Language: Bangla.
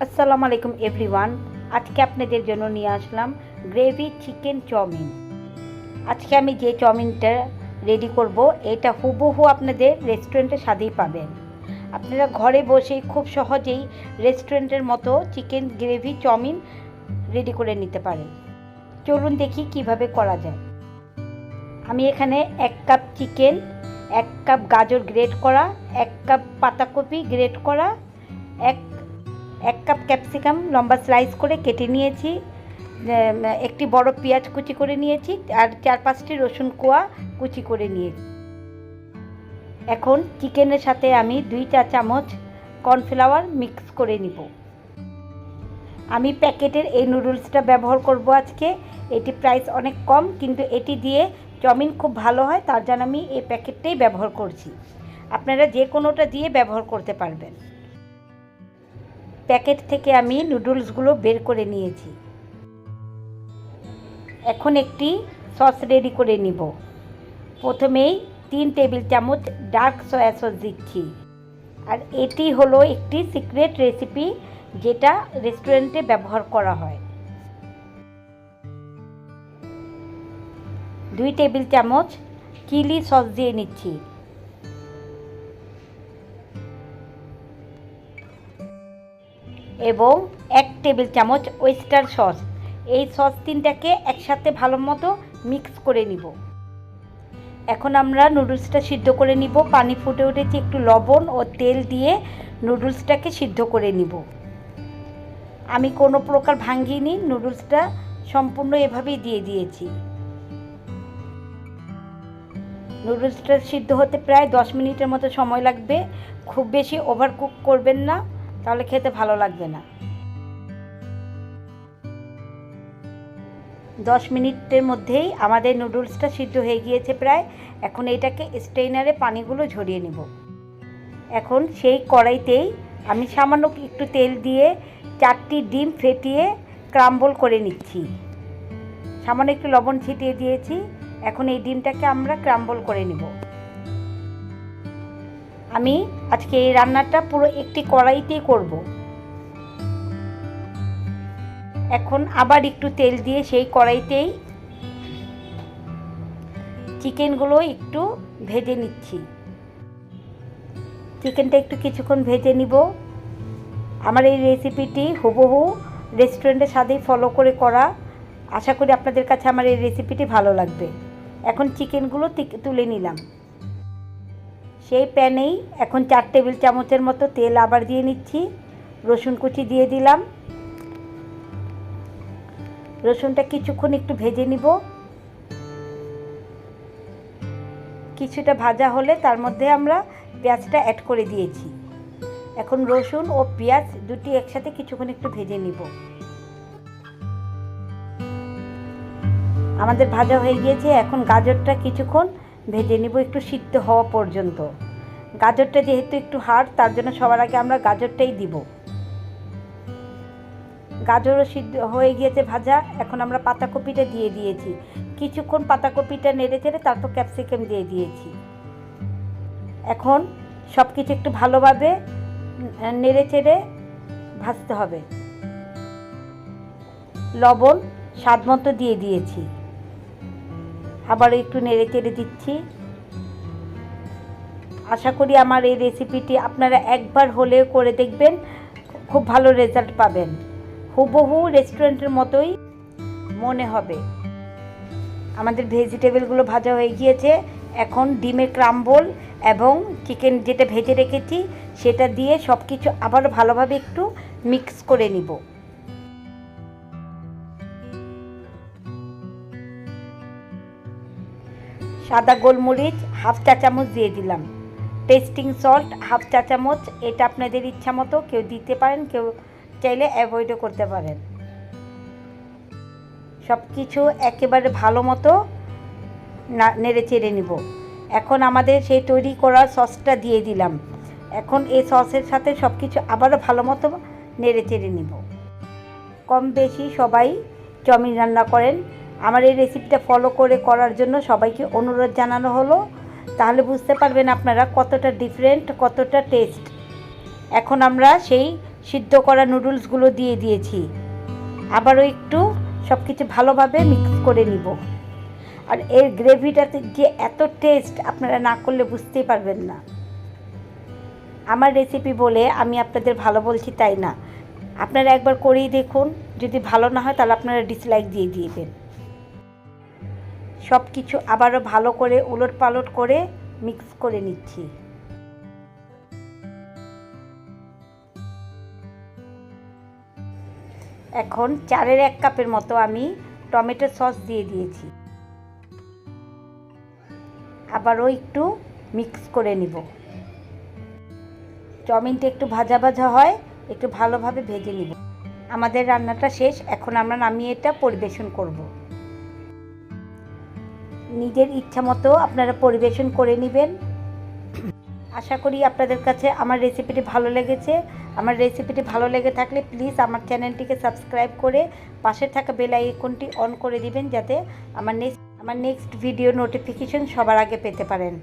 আসসালামু আলাইকুম এভরিওয়ান। আজকে আপনাদের জন্য নিয়ে আসলাম গ্রেভি চিকেন চাউমিন। আজকে আমি যে চাউমিনটা রেডি করব এটা হুবহু আপনাদের রেস্টুরেন্টের স্বাদেই পাবেন। আপনারা ঘরে বসেই খুব সহজেই রেস্টুরেন্টের মতো চিকেন গ্রেভি চাউমিন রেডি করে নিতে পারেন। চলুন দেখি কিভাবে করা যায়। আমি এখানে 1 কাপ চিকেন, 1 কাপ গাজর গ্রেট করা, 1 কাপ পাতাকপি গ্রেট করা, 1 কাপ ক্যাপসিকাম লম্বা স্লাইস করে কেটে নিয়েছি, একটি বড় পেঁয়াজ কুচি করে নিয়েছি, আর 4-5টি রসুন কোয়া কুচি করে নিয়েছি। এখন চিকেনের সাথে আমি 2 চা চামচ কর্নফ্লাওয়ার মিক্স করে নিব। আমি প্যাকেটের এই নুডলসটা ব্যবহার করব আজকে। এটি প্রাইস অনেক কম, কিন্তু এটি দিয়ে চাউমিন খুব ভালো হয়, তার জন্য আমি এই প্যাকেটটাই ব্যবহার করছি। আপনারা যে কোনোটা দিয়ে ব্যবহার করতে পারবেন। প্যাকেট থেকে আমি নুডলসগুলো বের করে নিয়েছি। এখন একটি সস রেডি করে নিব। প্রথমেই 3 টেবিল চামচ ডার্ক সয়া সস দিচ্ছি। আর এটি হলো একটি সিক্রেট রেসিপি যেটা রেস্টুরেন্টে ব্যবহার করা হয়। 2 টেবিল চামচ চিলি সস দিয়ে নিচ্ছি। এবং 1 টেবিল চামচ ওয়েস্টার সস। এই সস তিনটাকে একসাথে ভালো মতো মিক্স করে নিব। এখন আমরা নুডলসটা সিদ্ধ করে নিব। পানি ফুটে উঠেছে, একটু লবণ ও তেল দিয়ে নুডলসটাকে সিদ্ধ করে নিব। আমি কোনো প্রকার ভাঙিনি, নুডলসটা সম্পূর্ণ এভাবেই দিয়ে দিয়েছি। নুডলসটা সিদ্ধ হতে প্রায় 10 মিনিটের মতো সময় লাগবে। খুব বেশি ওভারকুক করবেন না, তাহলে খেতে ভালো লাগবে না। 10 মিনিটের মধ্যেই আমাদের নুডলসটা সিদ্ধ হয়ে গিয়েছে প্রায়। এখন এটাকে স্ট্রেইনারে পানিগুলো ঝরিয়ে নেব। এখন সেই কড়াইতেই আমি সামান্য একটু তেল দিয়ে 4টি ডিম ফেটিয়ে ক্রাম্বল করে নিচ্ছি। সামান্য একটু লবণ ছিটিয়ে দিয়েছি। এখন এই ডিমটাকে আমরা ক্রাম্বল করে নিব। আমি আজকে এই রান্নাটা পুরো একটি কড়াইতেই করব। এখন আবার একটু তেল দিয়ে সেই কড়াইতেই চিকেনগুলো একটু ভেজে নিচ্ছি। চিকেনটা একটু কিছুক্ষণ ভেজে নিব। আমার এই রেসিপিটি হুবহু রেস্টুরেন্টের স্বাদেই ফলো করে করা। আশা করি আপনাদের কাছে আমার এই রেসিপিটি ভালো লাগবে। এখন চিকেনগুলো তুলে নিলাম। সেই প্যানেই এখন 4 টেবিল চামচের মতো তেল আবার দিয়ে নিচ্ছি। রসুন কুচি দিয়ে দিলাম। রসুনটা কিছুক্ষণ একটু ভেজে নিব। কিছুটা ভাজা হলে তার মধ্যে আমরা পেঁয়াজটা অ্যাড করে দিয়েছি। এখন রসুন ও পেঁয়াজ দুটি একসাথে কিছুক্ষণ একটু ভেজে নিব। আমাদের ভাজা হয়ে গিয়েছে। এখন গাজরটা কিছুক্ষণ ভেজে নিব, একটু সিদ্ধ হওয়া পর্যন্ত। গাজরটা যেহেতু একটু হার্ড, তার জন্য সবার আগে আমরা গাজরটাই দিব। গাজরও সিদ্ধ হয়ে গিয়েছে ভাজা। এখন আমরা পাতাকপিটা দিয়ে দিয়েছি। কিছুক্ষণ পাতাকপিটা নেড়ে চেড়ে তারপর ক্যাপসিকাম দিয়ে দিয়েছি। এখন সব কিছু একটু ভালোভাবে নেড়ে চেড়ে ভাজতে হবে। লবণ স্বাদ মতো দিয়ে দিয়েছি। আবার একটু নেড়ে চেড়ে দিচ্ছি। আশা করি আমার এই রেসিপিটি আপনারা একবার হলেও করে দেখবেন, খুব ভালো রেজাল্ট পাবেন। হুবহু রেস্টুরেন্টের মতোই মনে হবে। আমাদের ভেজিটেবলগুলো ভাজা হয়ে গিয়েছে। এখন ডিমের ক্রাম্বল এবং চিকেন যেটা ভেজে রেখেছি সেটা দিয়ে সব কিছু আবার ভালোভাবে একটু মিক্স করে নিব। সাদা গোলমরিচ 1/2 চা চামচ দিয়ে দিলাম। টেস্টিং সল্ট 1/2 চা চামচ। এটা আপনাদের ইচ্ছা মতো কেউ দিতে পারেন, কেউ চাইলে অ্যাভয়েডও করতে পারেন। সব কিছু একেবারে ভালো মতো নেড়ে চেড়ে নিব। এখন আমাদের সেই তৈরি করা সসটা দিয়ে দিলাম। এখন এই সসের সাথে সব কিছু আবারও ভালো মতো নেড়ে চেড়ে নিব। কম বেশি সবাই চাউমিন রান্না করেন। আমার এই রেসিপিটা ফলো করে করার জন্য সবাইকে অনুরোধ জানানো হলো। তাহলে বুঝতে পারবেন আপনারা কতটা ডিফারেন্ট, কতটা টেস্ট। এখন আমরা সেই সিদ্ধ করা নুডলসগুলো দিয়ে দিয়েছি। আবারও একটু সব কিছু ভালোভাবে মিক্স করে নিব। আর এর গ্রেভিটাতে যে এত টেস্ট আপনারা না করলে বুঝতেই পারবেন না। আমার রেসিপি বলে আমি আপনাদের ভালো বলছি তাই না, আপনারা একবার করেই দেখুন, যদি ভালো না হয় তাহলে আপনারা ডিসলাইক দিয়ে দিবেন। সব কিছু আবারও ভালো করে উলট পালট করে মিক্স করে নিচ্ছি। এখন 4-এর 1 কাপের মতো আমি টমেটো সস দিয়ে দিয়েছি। আবারও একটু মিক্স করে নিব। চাউমিনটা একটু ভাজা ভাজা হয়, একটু ভালোভাবে ভেজে নিব। আমাদের রান্নাটা শেষ, এখন আমরা নামিয়ে এটা পরিবেশন করব। নিজের ইচ্ছা মতো আপনারা পরিবেশন করে নেবেন। আশা করি আপনাদের কাছে আমার রেসিপিটি ভালো লেগেছে। আমার রেসিপিটি ভালো লেগে থাকলে প্লিজ আমার চ্যানেলটিকে সাবস্ক্রাইব করে পাশে থাকা বেল আইকনটি অন করে দিবেন, যাতে আমার নেক্সট ভিডিও নোটিফিকেশন সবার আগে পেতে পারেন।